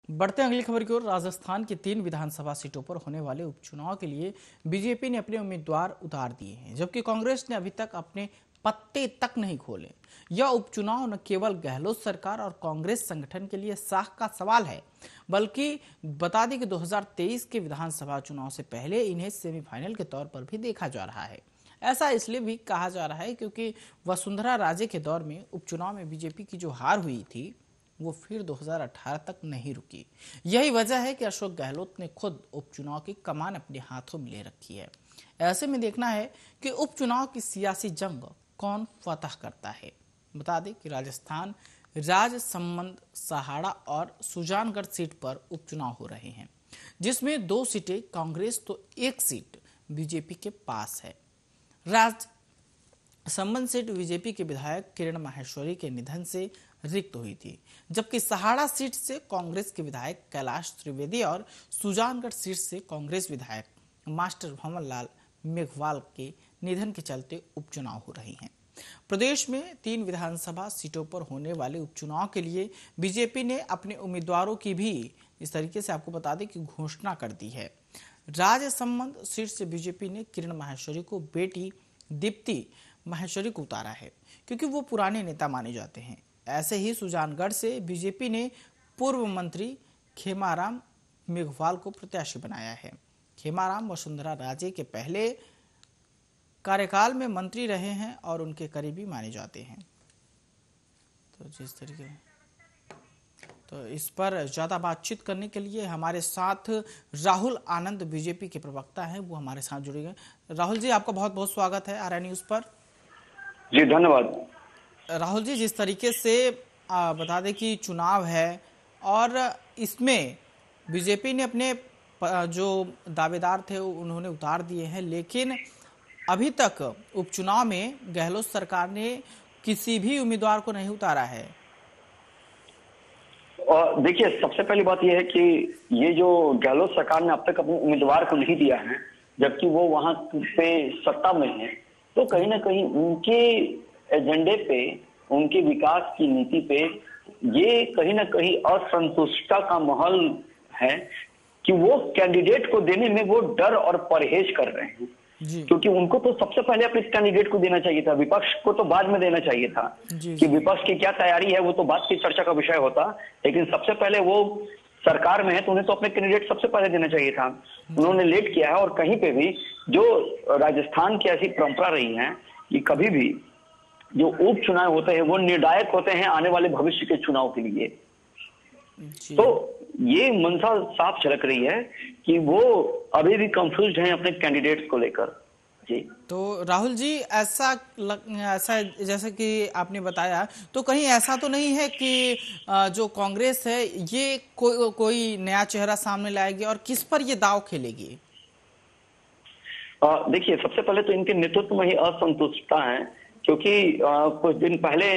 बढ़ते हैं अगली खबर की ओर। राजस्थान की 3 विधानसभा सीटों पर होने वाले उपचुनाव के लिए बीजेपी ने अपने उम्मीदवार उतार दिए हैं, जबकि कांग्रेस ने अभी तक अपने पत्ते तक नहीं खोले। यह उपचुनाव न केवल गहलोत सरकार और कांग्रेस संगठन के लिए साख का सवाल है, बल्कि बता दें कि 2023 के विधानसभा चुनाव से पहले इन्हें सेमीफाइनल के तौर पर भी देखा जा रहा है। ऐसा इसलिए भी कहा जा रहा है क्योंकि वसुंधरा राजे के दौर में उपचुनाव में बीजेपी की जो हार हुई थी वो फिर 2018 तक नहीं रुकी। यही वजह है कि अशोक गहलोत ने खुद उपचुनाव की कमान अपने हाथों में ले रखी है। ऐसे में देखना है कि उपचुनाव की सियासी जंग कौन फतह करता है। बता दें कि राजस्थान राजसमंद, सहाड़ा और सुजानगढ़ सीट पर उपचुनाव हो रहे हैं, जिसमें 2 सीटें कांग्रेस तो 1 सीट बीजेपी के पास है। राजसमंद सीट बीजेपी के विधायक किरण माहेश्वरी के निधन से रिक्त हुई थी, जबकि सहाड़ा सीट से कांग्रेस के विधायक कैलाश त्रिवेदी और सुजानगढ़ सीट से कांग्रेस विधायक मास्टर भंवर लाल मेघवाल के निधन के चलते उपचुनाव हो रहे हैं। प्रदेश में 3 विधानसभा सीटों पर होने वाले उपचुनाव के लिए बीजेपी ने अपने उम्मीदवारों की भी इस तरीके से आपको बता दें कि घोषणा कर दी है। राजसमंद सीट से बीजेपी ने किरण माहेश्वरी को बेटी दीप्ति माहेश्वरी को उतारा है, क्योंकि वो पुराने नेता माने जाते हैं। ऐसे ही सुजानगढ़ से बीजेपी ने पूर्व मंत्री खेमाराम मेघवाल को प्रत्याशी बनाया है। खेमाराम वसुंधरा राजे के पहले कार्यकाल में मंत्री रहे हैं और उनके करीबी माने जाते हैं। तो जिस तरीके तो इस पर ज्यादा बातचीत करने के लिए हमारे साथ राहुल आनंद बीजेपी के प्रवक्ता हैं, वो हमारे साथ जुड़े गए। राहुल जी, आपका बहुत बहुत स्वागत है आरआई न्यूज पर। जी धन्यवाद। राहुल जी, जिस तरीके से बता दें कि चुनाव है और इसमें बीजेपी ने अपने जो दावेदार थे उन्होंने उतार दिए हैं, लेकिन अभी तक उपचुनाव में गहलोत सरकार ने किसी भी उम्मीदवार को नहीं उतारा है। और देखिए, सबसे पहली बात यह है कि ये जो गहलोत सरकार ने अब तक अपने उम्मीदवार को नहीं दिया है, जबकि वो वहां पे सत्ता में है, तो कहीं ना कहीं उनके एजेंडे पे, उनके विकास की नीति पे ये कहीं ना कहीं असंतुष्टता का माहौल है कि वो कैंडिडेट को देने में वो डर और परहेज कर रहे हैं। क्योंकि उनको तो सबसे पहले अपने कैंडिडेट को देना चाहिए था, विपक्ष को तो बाद में देना चाहिए था। कि विपक्ष की क्या तैयारी है वो तो बात की चर्चा का विषय होता, लेकिन सबसे पहले वो सरकार में है तो उन्हें तो अपने कैंडिडेट सबसे पहले देना चाहिए था। उन्होंने लेट किया है। और कहीं पे भी जो राजस्थान की ऐसी परंपरा रही है कि कभी भी जो उपचुनाव होते हैं वो निर्णायक होते हैं आने वाले भविष्य के चुनाव के लिए। तो ये मंशा साफ झलक रही है कि वो अभी भी कंफ्यूज हैं अपने कैंडिडेट्स को लेकर। जी तो राहुल जी, ऐसा जैसे कि आपने बताया, तो कहीं ऐसा तो नहीं है कि जो कांग्रेस है ये कोई नया चेहरा सामने लाएगी और किस पर ये दांव खेलेगी? देखिए, सबसे पहले तो इनके नेतृत्व में ही असंतुष्टता है, क्योंकि कुछ दिन पहले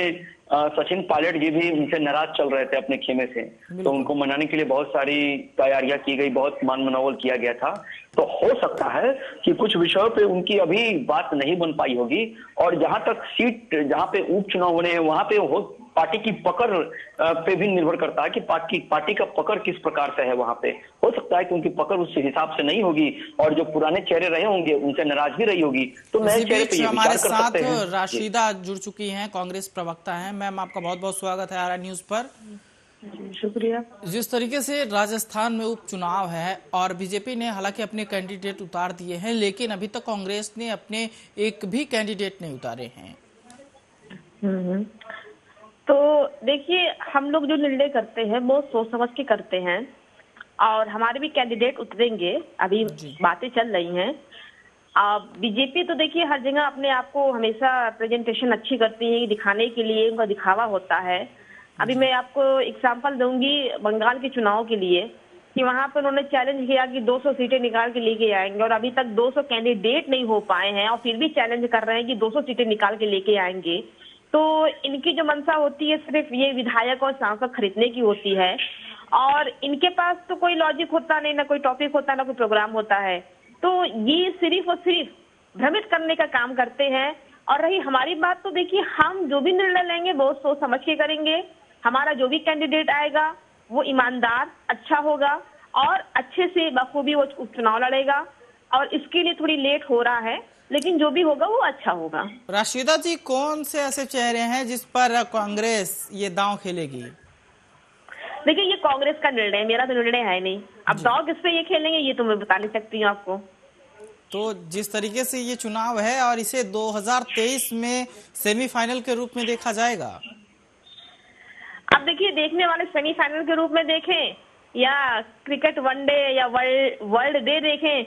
सचिन पायलट जी भी उनसे नाराज चल रहे थे अपने खेमे से, तो उनको मनाने के लिए बहुत सारी तैयारियां की गई, बहुत मान मनोबल किया गया था। तो हो सकता है कि कुछ विषयों पे उनकी अभी बात नहीं बन पाई होगी। और जहां तक सीट जहां पे उपचुनाव होने हैं वहां पे पार्टी की पकड़ पे भी निर्भर करता है कि पार्टी का पकड़ किस प्रकार से है। वहां पे हो सकता है कि उनकी पकड़ उस हिसाब से नहीं होगी और जो पुराने चेहरे रहे होंगे उनसे नाराजगी रही होगी, तो नए चेहरे पे ये विचार कर सकते हैं। राशिदा जुड़ चुकी हैं, कांग्रेस प्रवक्ता हैं। मैम, आपका बहुत बहुत स्वागत है आरआई न्यूज पर। शुक्रिया। जिस तरीके से राजस्थान में उपचुनाव है और बीजेपी ने हालांकि अपने कैंडिडेट उतार दिए हैं, लेकिन अभी तक कांग्रेस ने अपने एक भी कैंडिडेट नहीं उतारे हैं। तो देखिए, हम लोग जो निर्णय करते हैं वो सोच समझ के करते हैं और हमारे भी कैंडिडेट उतरेंगे। अभी बातें चल रही हैं। बीजेपी तो देखिए हर जगह अपने आप को हमेशा प्रेजेंटेशन अच्छी करती है, दिखाने के लिए उनका दिखावा होता है। अभी मैं आपको एग्जांपल दूंगी बंगाल के चुनाव के लिए कि वहां पर उन्होंने चैलेंज किया कि 200 सीटें निकाल के लेके आएंगे और अभी तक 200 कैंडिडेट नहीं हो पाए हैं और फिर भी चैलेंज कर रहे हैं कि 200 सीटें निकाल के लेके आएंगे। तो इनकी जो मंशा होती है सिर्फ ये विधायक और सांसद खरीदने की होती है और इनके पास तो कोई लॉजिक होता नहीं, ना कोई टॉपिक होता, ना कोई प्रोग्राम होता है। तो ये सिर्फ और सिर्फ भ्रमित करने का काम करते हैं। और रही हमारी बात, तो देखिए हम जो भी निर्णय लेंगे बहुत सोच समझ के करेंगे। हमारा जो भी कैंडिडेट आएगा वो ईमानदार, अच्छा होगा और अच्छे से बखूबी वो चुनाव लड़ेगा। और इसके लिए थोड़ी लेट हो रहा है, लेकिन जो भी होगा वो अच्छा होगा। राशिदा जी, कौन से ऐसे चेहरे हैं जिस पर कांग्रेस ये दांव खेलेगी? देखिए, ये कांग्रेस का निर्णय, मेरा तो निर्णय है नहीं। अब दांव किस पे ये खेलेंगे ये तो मैं बता नहीं सकती हूँ आपको। तो जिस तरीके से ये चुनाव है और इसे 2023 में सेमीफाइनल के रूप में देखा जाएगा। अब देखिए, देखने वाले सेमीफाइनल के रूप में देखें या क्रिकेट वनडे या वर्ल्ड डे देखें,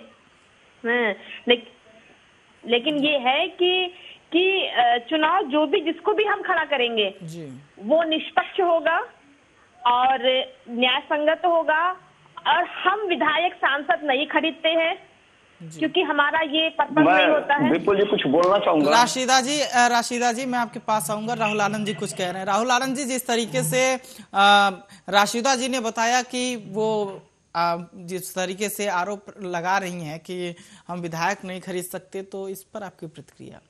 लेकिन ये है कि चुनाव जो भी जिसको भी हम खड़ा करेंगे जी, वो निष्पक्ष होगा और न्याय संगत होगा। और हम विधायक सांसद नहीं खरीदते हैं क्योंकि हमारा ये पसंद नहीं होता है। बिल्कुल जी, कुछ बोलना चाहूंगा। राशिदा जी मैं आपके पास आऊंगा। राहुल आनंद जी कुछ कह रहे हैं। राहुल आनंद जी, जिस तरीके से राशिदा जी ने बताया कि वो जिस तरीके से आरोप लगा रही हैं कि हम विधायक नहीं खरीद सकते, तो इस पर आपकी प्रतिक्रिया?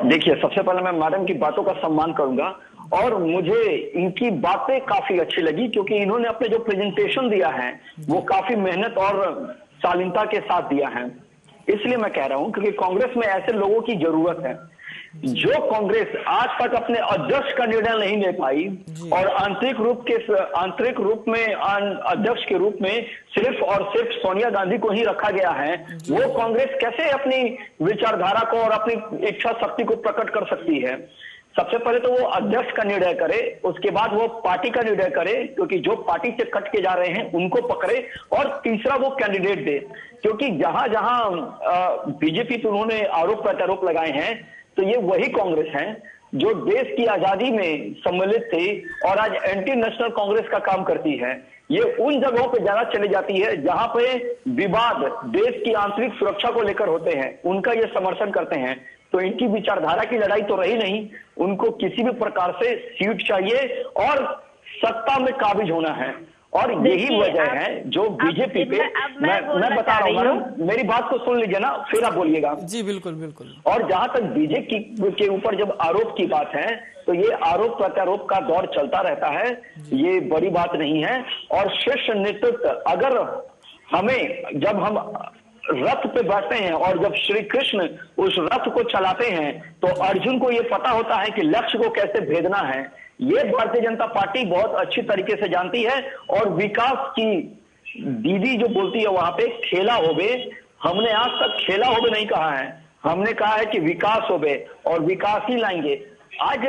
देखिए, सबसे पहले मैं मैडम की बातों का सम्मान करूंगा और मुझे इनकी बातें काफी अच्छी लगी क्योंकि इन्होंने अपने जो प्रेजेंटेशन दिया है वो काफी मेहनत और शालीनता के साथ दिया है। इसलिए मैं कह रहा हूं क्योंकि कांग्रेस में ऐसे लोगों की जरूरत है। जो कांग्रेस आज तक अपने अध्यक्ष का निर्णय नहीं ले पाई और आंतरिक रूप में अध्यक्ष के रूप में सिर्फ और सिर्फ सोनिया गांधी को ही रखा गया है, वो कांग्रेस कैसे अपनी विचारधारा को और अपनी इच्छा शक्ति को प्रकट कर सकती है? सबसे पहले तो वो अध्यक्ष का निर्णय करे, उसके बाद वो पार्टी का निर्णय करे क्योंकि जो पार्टी से कट के जा रहे हैं उनको पकड़े, और तीसरा वो कैंडिडेट दे। क्योंकि जहां जहां बीजेपी पे उन्होंने आरोप प्रत्यारोप लगाए हैं तो ये वही कांग्रेस है जो देश की आजादी में सम्मिलित थी और आज एंटी नेशनल कांग्रेस का काम करती है। ये उन जगहों पे ज्यादा चली जाती है जहां पे विवाद देश की आंतरिक सुरक्षा को लेकर होते हैं, उनका ये समर्थन करते हैं। तो इनकी विचारधारा की लड़ाई तो रही नहीं, उनको किसी भी प्रकार से सीट चाहिए और सत्ता में काबिज होना है। और यही वजह है जो बीजेपी पे मैं बता रहा हूँ मैडम, मेरी बात को सुन लीजिए ना, फिर आप बोलिएगा। जी बिल्कुल बिल्कुल। और जहां तक बीजेपी के ऊपर जब आरोप की बात है तो ये आरोप प्रत्यारोप का दौर चलता रहता है, ये बड़ी बात नहीं है। और शीर्ष नेतृत्व अगर हमें, जब हम रथ पे बैठते हैं और जब श्री कृष्ण उस रथ को चलाते हैं तो अर्जुन को ये पता होता है कि लक्ष्य को कैसे भेदना है। ये भारतीय जनता पार्टी बहुत अच्छी तरीके से जानती है। और विकास की दीदी जो बोलती है वहां पे खेला होबे, हमने आज तक खेला होबे नहीं कहा है, हमने कहा है कि विकास होबे और विकास ही लाएंगे। आज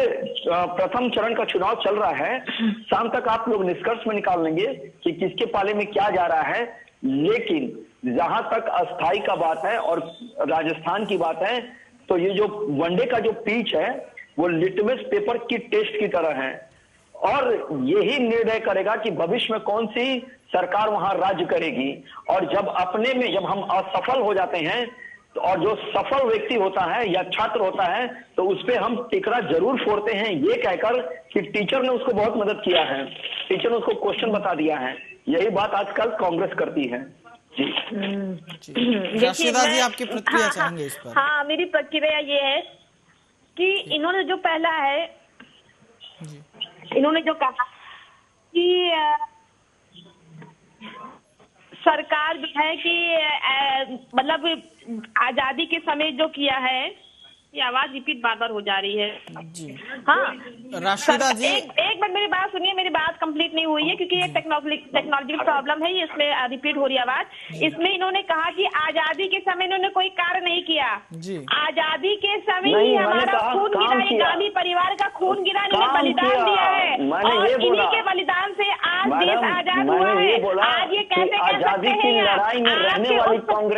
प्रथम चरण का चुनाव चल रहा है, शाम तक आप लोग निष्कर्ष में निकाल लेंगे कि किसके पाले में क्या जा रहा है। लेकिन जहां तक अस्थाई का बात है और राजस्थान की बात है तो ये जो वनडे का जो पिच है वो लिटमस पेपर की टेस्ट की तरह है और यही निर्णय करेगा कि भविष्य में कौन सी सरकार वहां राज्य करेगी। और जब हम असफल हो जाते हैं तो, और जो सफल व्यक्ति होता है या छात्र होता है तो उस पर हम टिकरा जरूर फोड़ते हैं ये कहकर कि टीचर ने उसको बहुत मदद किया है, टीचर ने उसको क्वेश्चन बता दिया है। यही बात आजकल कांग्रेस करती है। जी राशिदा जी, आपकी प्रतिक्रिया चाहेंगे इस पर? हाँ, मेरी प्रतिक्रिया ये है कि इन्होंने जो पहला है, इन्होंने जो कहा कि सरकार जो है कि मतलब आजादी के समय जो किया है, ये आवाज रिपीट बार बार हो जा रही है जी। हाँ राशिदा जी, एक बार मेरी बात सुनिए, मेरी बात कंप्लीट नहीं हुई है क्योंकि ये टेक्नोलॉजी प्रॉब्लम है, इसमें रिपीट हो रही है आवाज। इसमें इन्होंने कहा कि आजादी के समय इन्होंने कोई कार्य नहीं किया जी। आजादी के समय ही हमारा खून गिरा, ये गांधी परिवार का खून गिरा, इन्होंने बलिदान दिया है और इन्हीं के बलिदान से आज देश आजाद हुआ है। आज ये कैसे कह सकते हैं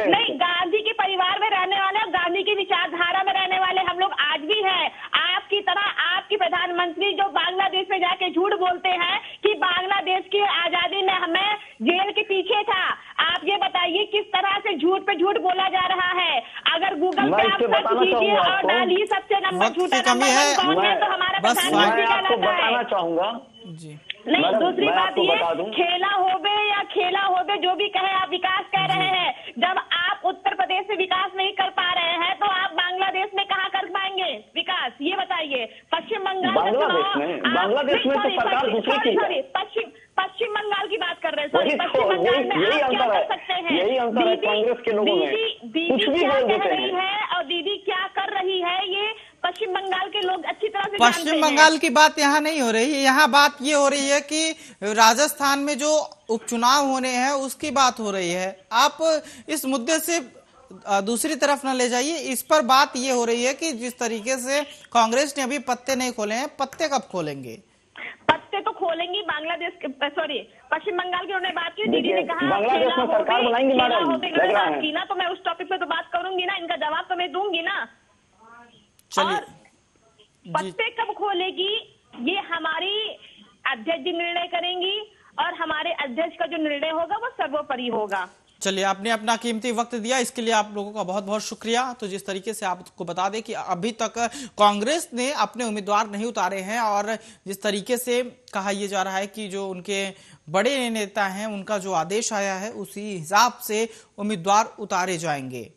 नहीं, गांधी के परिवार में रहने वाले, गांधी की विचारधारा में रहने वाले हम लोग आज भी हैं। आपकी तरह आपकी प्रधानमंत्री जो बांग्लादेश में जाके झूठ बोलते हैं कि बांग्लादेश की आजादी में हमें जेल के पीछे था, आप ये बताइए किस तरह से झूठ पे झूठ बोला जा रहा है। अगर गूगल पे आप सर्च कीजिए और डालिए सबसे नंबर झूठा नंबर कौन है तो हमारा प्रधानमंत्री कहलाता है। चाहूंगा जी नहीं, दूसरी बात ये खेला होबे या खेला होबे जो भी कहे, आप विकास कह रहे हैं। जब आप उत्तर प्रदेश में विकास नहीं कर पा रहे हैं तो आप बांग्लादेश में कहाँ कर पाएंगे विकास, ये बताइए। पश्चिम बंगाल बांग्लादेश में तो सरकार दूसरी की है। पश्चिम बंगाल की बात कर रहे हैं, वही सॉरी, तो, पश्चिम बंगाल में यही आप क्या अंतर कर है, सकते हैं? यही अंतर है कांग्रेस के लोगों में, दीदी कुछ भी क्या बोल कह देते रही हैं। है और दीदी क्या कर रही है, ये पश्चिम बंगाल के लोग अच्छी तरह से पश्चिम जानते बंगाल हैं। की बात यहाँ नहीं हो रही है, यहाँ बात ये हो रही है कि राजस्थान में जो उपचुनाव होने हैं उसकी बात हो रही है। आप इस मुद्दे से दूसरी तरफ न ले जाइए। इस पर बात ये हो रही है कि जिस तरीके से कांग्रेस ने अभी पत्ते नहीं खोले हैं, पत्ते कब खोलेंगे? पत्ते तो खोलेंगी बांग्लादेश के, सॉरी, पश्चिम बंगाल की उन्होंने बात की, दीदी ने कहा बांग्लादेश में सरकार बनाएंगी मैडम, लग रहा है की ना, तो मैं उस टॉपिक पे तो बात करूंगी ना, इनका जवाब तो मैं दूंगी ना। चलिए और पत्ते कब खोलेगी ये हमारी अध्यक्ष जी निर्णय करेंगी, और हमारे अध्यक्ष का जो निर्णय होगा वो सर्वोपरि होगा। चलिए, आपने अपना कीमती वक्त दिया, इसके लिए आप लोगों का बहुत बहुत शुक्रिया। तो जिस तरीके से आपको बता दें कि अभी तक कांग्रेस ने अपने उम्मीदवार नहीं उतारे हैं, और जिस तरीके से कहा यह जा रहा है कि जो उनके बड़े नेता हैं उनका जो आदेश आया है उसी हिसाब से उम्मीदवार उतारे जाएंगे।